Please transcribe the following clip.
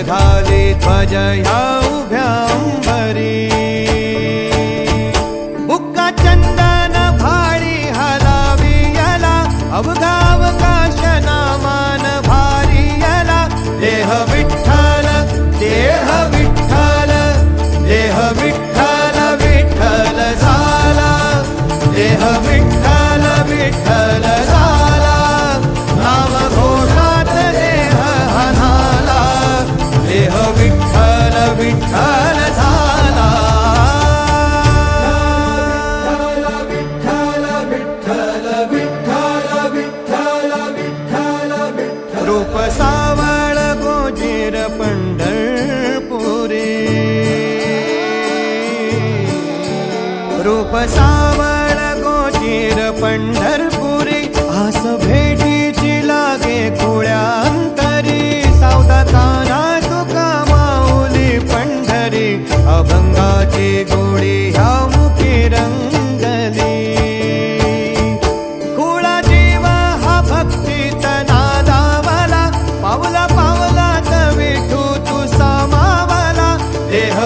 निघाली ध्वज ह्या उभ्या अंबरी बुक्का चंदन भाळी हलावी याला अवघा अवकाश नामान भारी याला देह विठ्ठल देह विठ्ठल देह विठ्ठल विठ्ठल झाला देह विठ्ठल विठ्ठल झाला नाम घोषात देह हनाला देह विठ्ठल विठ्ठल झाला विठ्ठल विठ्ठल विठ्ठल विठ्ठल विठ्ठल विठ्ठल रूप सावळ गोजीर पंढरपुरी रूप सावळ गोजीर पंढरपुरी आस भेटीची लागे खुळ्या अंतरी सावधा काना तुका माऊली पंढरी अभंगाची गोडी ह्या मुखी रंगली खुळा जीव हा भक्तीत नादावला पावला पावलात विठू तू सामावला देह